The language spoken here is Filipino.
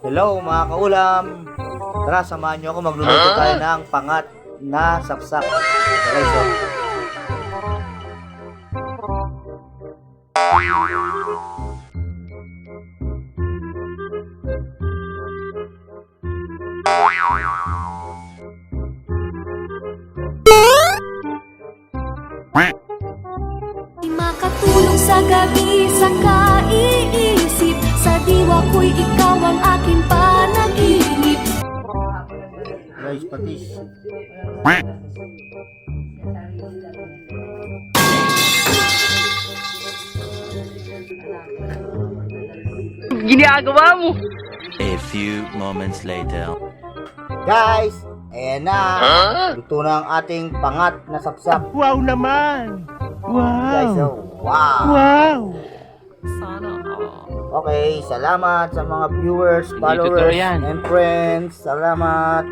Hello mga kaulam. Tara, samahan nyo ako. Magluluto tayo ng pangat na sapsap. Okay, so. Makatulong sa gabi sa kaiisip, sa diwa ko'y ikaw ang aking panaginip. Guys, patis. Ginagawa mo. A few moments later. Guys, ayan na. Luto na ang ating pangat na sapsap. Wow naman! Guys, Wow! so, wow. Wow! Okay, salamat sa mga viewers, Hindi followers, totoo yan. and friends. Salamat.